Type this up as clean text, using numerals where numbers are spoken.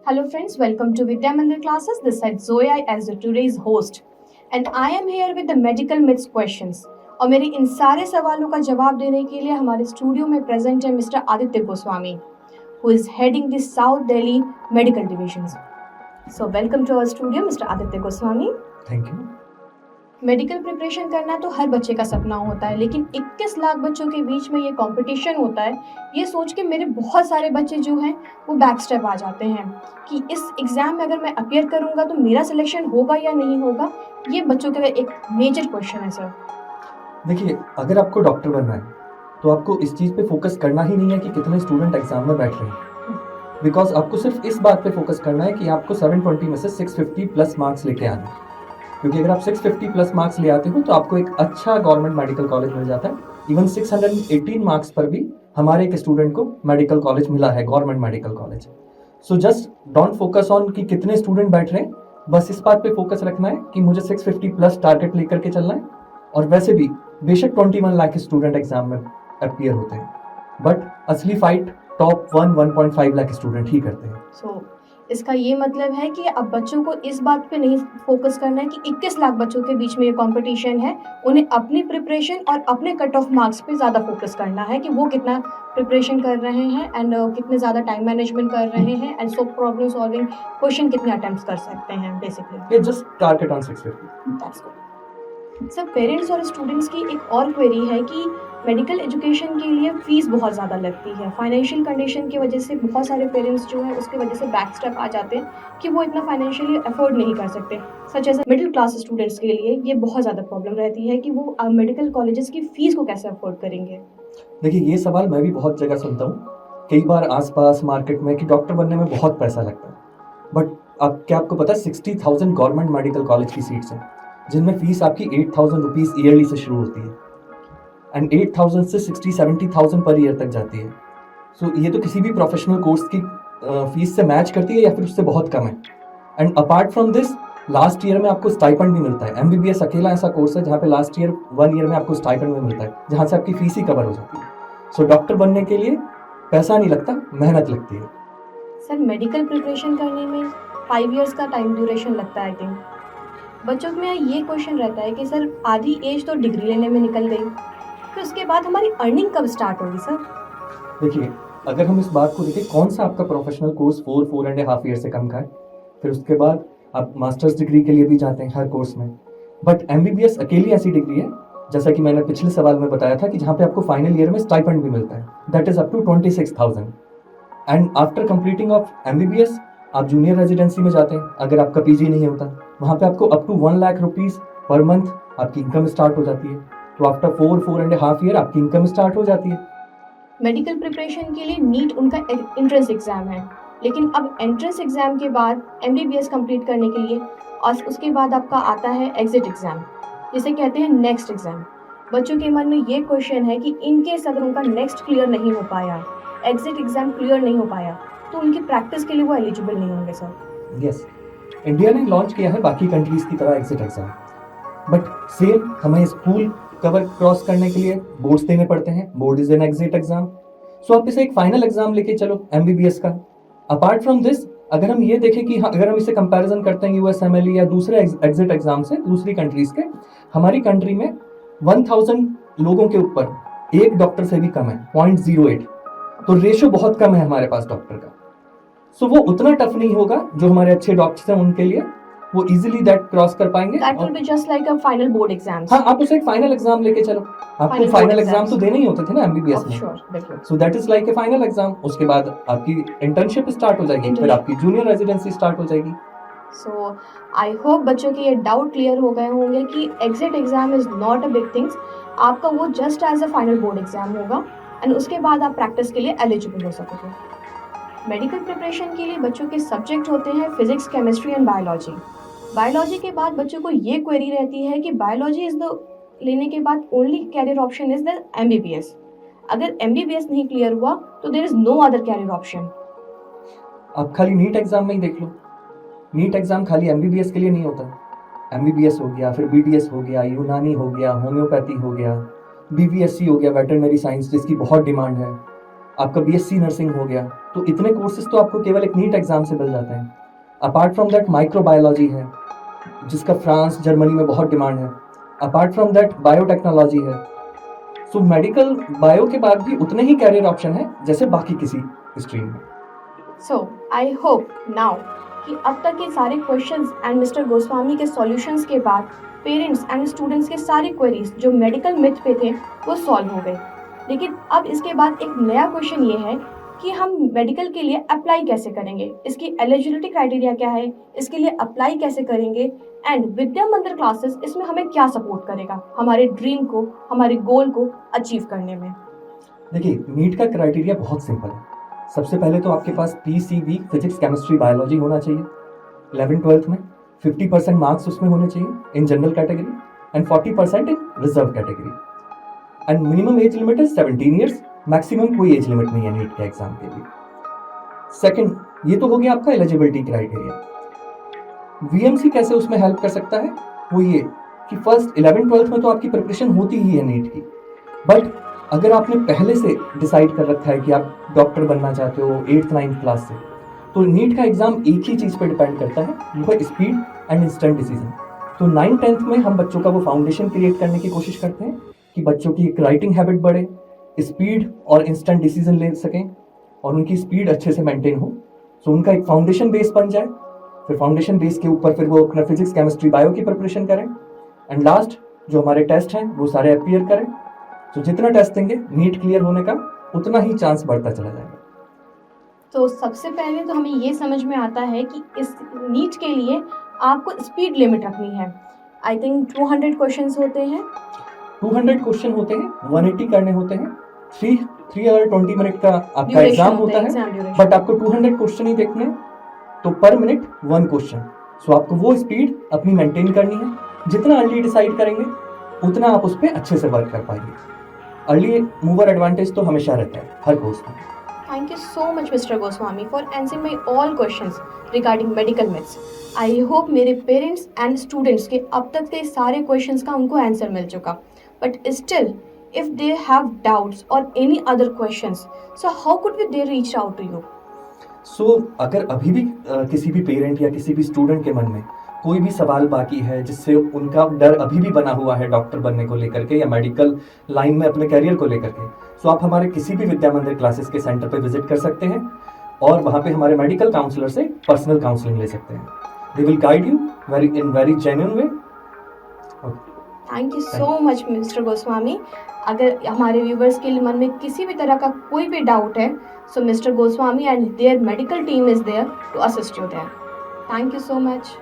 Hello friends, welcome to Vidya Mandir classes. This side Zoya as the today's host and I am here with the medical myths questions. और मेरे इन सारे सवालों का जवाब देने के लिए हमारे स्टूडियो में प्रेजेंट है mister Aditya Goswami who is heading the South Delhi medical divisions. So welcome to our studio Mr. Aditya Goswami. Thank you. Medical preparation करना तो हर बच्चे का सपना होता है, लेकिन 21 लाख बच्चों के बीच में ये कंपटीशन होता है, ये सोच के मेरे बहुत सारे बच्चे जो हैं वो बैक स्टेप आ जाते हैं कि इस एग्ज़ाम में अगर मैं अपीयर करूँगा तो मेरा सिलेक्शन होगा या नहीं होगा। ये बच्चों का एक मेजर क्वेश्चन है सर। देखिए, अगर आपको डॉक्टर बनना है तो आपको इस चीज़ पे फोकस करना ही नहीं है कि कितने स्टूडेंट एग्जाम में बैठ रहे हैं, बिकॉज आपको सिर्फ इस बात पे फोकस करना है कि आपको 720 में से 650 प्लस मार्क्स लेके आने हैं। क्योंकि अगर आप 650 प्लस मार्क्स ले आते हो तो आपको एक अच्छा गवर्नमेंट मेडिकल कॉलेज मिल जाता है। इवन 618 मार्क्स पर भी हमारे एक स्टूडेंट को मेडिकल कॉलेज मिला है, government medical college. So just don't focus on कि कितने स्टूडेंट बैठ रहे हैं, बस इस बात पे फोकस रखना है कि मुझे 650 प्लस टारगेट लेकर के चलना है। और वैसे भी बेशक 21 लाख स्टूडेंट एग्जाम में अपीयर होते हैं, बट असली फाइट टॉप 1.5 लाख स्टूडेंट ही करते हैं। सो इसका ये मतलब है कि अब बच्चों को इस बात पे नहीं फोकस करना है कि 21 लाख बच्चों के बीच में ये कंपटीशन है, उन्हें अपनी प्रिपरेशन और अपने कट ऑफ मार्क्स पे ज़्यादा फोकस करना है कि वो कितना प्रिपरेशन कर रहे हैं एंड कितने ज़्यादा टाइम मैनेजमेंट कर रहे हैं and so problem solving question कितने अटेम्प्ट्स कर सकते हैं बेसिकली। ये just target on 650। That's good sir. Parents और स्टूडेंट्स की एक और क्वेरी है कि मेडिकल एजुकेशन के लिए फ़ीस बहुत ज़्यादा लगती है। फाइनेंशियल कंडीशन की वजह से बहुत सारे पेरेंट्स जो है उसकी वजह से बैक स्टेप आ जाते हैं कि वो इतना फाइनेंशियली अफोर्ड नहीं कर सकते। Such as middle class students के लिए ये बहुत ज़्यादा प्रॉब्लम रहती है कि वो मेडिकल कॉलेजेस की फ़ीस को कैसे अफोर्ड करेंगे। देखिए, ये सवाल मैं भी बहुत जगह सुनता हूँ, कई बार आसपास मार्केट में, कि डॉक्टर बनने में बहुत पैसा लगता है। बट अब क्या आपको पता है 60,000 गवर्नमेंट मेडिकल कॉलेज की सीट्स हैं, जिनमें फीस आपकी 8,000 रुपीज़ ईयरली से शुरू होती है एंड 8,000 से 60-70,000 पर ईयर तक जाती है। सो ये तो किसी भी प्रोफेशनल कोर्स की फीस से मैच करती है या फिर उससे बहुत कम है। And apart from this, last year में आपको स्टाइपेंड भी मिलता है। MBBS अकेला ऐसा कोर्स है जहाँ पे लास्ट ईयर 1 ईयर में आपको स्टाइपेंड भी मिलता है, जहाँ से आपकी फीस ही कवर हो जाती है। सो डॉक्टर बनने के लिए पैसा नहीं लगता, मेहनत लगती है। सर मेडिकल प्रिपरेशन करने में 5 इयर्स का टाइम ड्यूरेशन लगता है। आई थिंक बच्चों में ये क्वेश्चन रहता है कि सर आधी एज तो डिग्री लेने में निकल गई, फिर उसके बाद हमारी अर्निंग कब स्टार्ट होगी सर? देखिए, अगर हम इस बात को देखें, कौन सा आपका प्रोफेशनल कोर्स 4.5 ईयर से कम का है? फिर उसके बाद आप मास्टर्स डिग्री के लिए भी जाते हैं हर कोर्स में। बट MBBS अकेली ऐसी डिग्री है, जैसा कि मैंने पिछले सवाल में बताया था, कि जहाँ पे आपको फाइनल ईयर में स्टाइपेंड भी मिलता है, that is up to 26,000। And after completing of MBBS आप जूनियर रेजिडेंसी में जाते हैं। अगर आपका PG नहीं होता, वहाँ पे आपको up to 1 lakh rupees per month आपकी इनकम स्टार्ट हो जाती है। तो आफ्टर 4.5 ईयर आपकी इनकम स्टार्ट हो जाती है। मेडिकल प्रिपरेशन के लिए नीट उनका एंट्रेंस एग्ज़ाम है, लेकिन अब एंट्रेंस एग्ज़ाम के बाद MBBS कंप्लीट करने के लिए और उसके बाद आपका आता है एग्ज़िट एग्ज़ाम, जिसे कहते हैं नेक्स्ट एग्ज़ाम। बच्चों के मन में ये क्वेश्चन है कि इन केस अगर उनका नेक्स्ट क्लियर नहीं हो पाया, एग्ज़िट एग्ज़ाम क्लियर नहीं हो पाया, तो उनकी प्रैक्टिस के लिए वो एलिजिबल नहीं होंगे सर। यस, इंडिया ने लॉन्च किया है बाकी कंट्रीज की तरह एग्जिट एग्जाम, बट सेम हमें स्कूल कवर क्रॉस करने के लिए बोर्ड्स देने पड़ते हैं। Board is an exit exam. So आप इसे एक फाइनल एग्जाम लेके चलो MBBS का। अपार्ट फ्रॉम दिस, अगर हम ये देखें कि अगर हम इसे कंपैरिजन करते हैं USMLE या दूसरे एग्जिट एग्जाम से दूसरी कंट्रीज के, हमारी कंट्री में 1000 लोगों के ऊपर एक डॉक्टर से भी कम है, 0.08। तो रेशो बहुत कम है हमारे पास डॉक्टर का। सो वो उतना टफ नहीं होगा जो हमारे अच्छे डॉक्टर्स हैं उनके लिए, वो इजीली दैट क्रॉस कर पाएंगे। That will be just like a final board exams. हाँ, आप उसे एक फाइनल एग्जाम लेके चलो। आपको फाइनल एग्जाम तो देने ही होते थे ना MBBS में। So that is like A final exam. उसके बाद आपकी इंटर्नशिप स्टार्ट हो जाएगी, फिर आपकी जूनियर रेजिडेंसी स्टार्ट हो जाएगी। सो आई होप बच्चों के ये डाउट क्लियर हो गए होंगे कि exit exam is not a big things. आपका वो just as a final board exam होगा एंड उसके बाद आप प्रैक्टिस के लिए एलिजिबल हो सकोगे। मेडिकल प्रिपरेशन के लिए बच्चों के सब्जेक्ट होते हैं physics, chemistry and biology. Biology के बाद बच्चों को ये क्वेरी रहती है कि बायोलॉजी इज द लेने के बाद only career option is the MBBS। अगर MBBS नहीं क्लियर हुआ तो there is no other career option. आप खाली नीट एग्जाम में ही देख लो, नीट एग्जाम खाली MBBS के लिए नहीं होता। MBBS हो गया, फिर BDS हो गया, यूनानी हो गया, होम्योपैथी हो गया, BVSC हो गया, वेटरनरी साइंस जिसकी बहुत डिमांड है, आपका बीएससी नर्सिंग हो गया, तो इतने कोर्सेज तो आपको केवल एक नीट एग्जाम से मिल जाते हैं। अपार्ट फ्रॉम दैट माइक्रोबायोलॉजी है, जिसका फ्रांस जर्मनी में बहुत डिमांड है। अपार्ट फ्रॉम दैट बायोटेक्नोलॉजी है। सो मेडिकल बायो के बाद भी उतने ही कैरियर ऑप्शन है जैसे बाकी किसी स्ट्रीम में। सो आई होप नाउ कि अब तक के सारे क्वेश्चंस एंड मिस्टर गोस्वामी के सॉल्यूशंस के बाद पेरेंट्स एंड स्टूडेंट्स के सारे क्वेरीज जो मेडिकल मिथ पे थे वो सॉल्व हो गए। लेकिन अब इसके बाद एक नया क्वेश्चन ये है कि हम मेडिकल के लिए अप्लाई कैसे करेंगे, इसकी एलिजिबिलिटी क्राइटेरिया क्या है, इसके लिए अप्लाई कैसे करेंगे एंड विद्या मंदिर क्लासेस इसमें हमें क्या सपोर्ट करेगा हमारे ड्रीम को, हमारे गोल को अचीव करने में। देखिए, नीट का क्राइटेरिया बहुत सिंपल है। सबसे पहले तो आपके पास पीसीबी फिजिक्स केमिस्ट्री बायोलॉजी होना चाहिए 11th-12th में। 50% मार्क्स उसमें होने चाहिए in general category and 40% in reserve category. And minimum age limit is 17 years, maximum कोई एज लिमिट नहीं है नीट के एग्जाम के लिए। सेकंड, ये तो हो गया आपका एलिजिबिलिटी क्राइटेरिया। वीएमसी कैसे उसमें हेल्प कर सकता है, वो ये कि फर्स्ट 11th-12th में तो आपकी प्रिपरेशन होती ही है नीट की, बट अगर आपने पहले से डिसाइड कर रखा है कि आप डॉक्टर बनना चाहते हो 8th-9th क्लास से, तो नीट का एग्जाम एक ही चीज़ पे डिपेंड करता है, वो है स्पीड एंड इंस्टेंट डिसीजन। तो 9th-10th में हम बच्चों का वो फाउंडेशन क्रिएट करने की कोशिश करते हैं कि बच्चों की एक राइटिंग हैबिट बढ़े, स्पीड और इंस्टेंट डिसीजन ले सकें और उनकी स्पीड अच्छे से मेंटेन हो, सो उनका एक फाउंडेशन बेस बन जाए। फिर फाउंडेशन बेस के ऊपर फिर वो अपना फिजिक्स केमिस्ट्री बायो की प्रिपरेशन करें एंड लास्ट जो हमारे टेस्ट हैं वो सारे अपीयर करें। तो जितना टेस्ट देंगे नीट क्लियर होने का उतना ही चांस बढ़ता चला जाएगा। तो सबसे पहले तो हमें ये समझ में आता है कि इस नीट के लिए आपको स्पीड लिमिट रखनी है। आई थिंक 200 क्वेश्चंस होते हैं, 200 क्वेश्चन होते हैं, 180 करने होते हैं, 3 आवर 20 मिनट का आपका ड्यूरेशन एग्जाम होता होता है, है, एग्जाम ड्यूरेशन। बट आपको 200 क्वेश्चन ही देखने हैं, तो पर मिनट 1 क्वेश्चन। सो आपको वो स्पीड अपनी मेंटेन करनी है। जितना अर्ली डिसाइड करेंगे उतना आप उस पर अच्छे से वर्क कर पाएंगे। अर्ली मूवर एडवांटेज तो हमेशा रहता है हर कोर्स में। Thank you so much, Mr. Goswami, for answering my all questions regarding medical myths. I hope मेरे पेरेंट्स एंड स्टूडेंट्स के अब तक के सारे क्वेश्चंस का उनको आंसर मिल चुका। But still if they have doubts or any other questions, so how could they reach out to you? अगर अभी भी किसी भी पेरेंट या किसी भी स्टूडेंट के मन में कोई भी सवाल बाकी है जिससे उनका डर अभी भी बना हुआ है डॉक्टर बनने को लेकर के या मेडिकल लाइन में अपने करियर को लेकर के, सो आप हमारे किसी भी विद्या मंदिर क्लासेस के सेंटर पे विजिट कर सकते हैं और वहाँ पे हमारे मेडिकल काउंसलर से पर्सनल काउंसलिंग ले सकते हैं। They will guide you very genuine way. Thank you so much mister Goswami. अगर हमारे व्यूवर्स के मन में किसी भी तरह का कोई भी डाउट है, so mister Goswami and their medical team is there to assist you there. Thank you so much.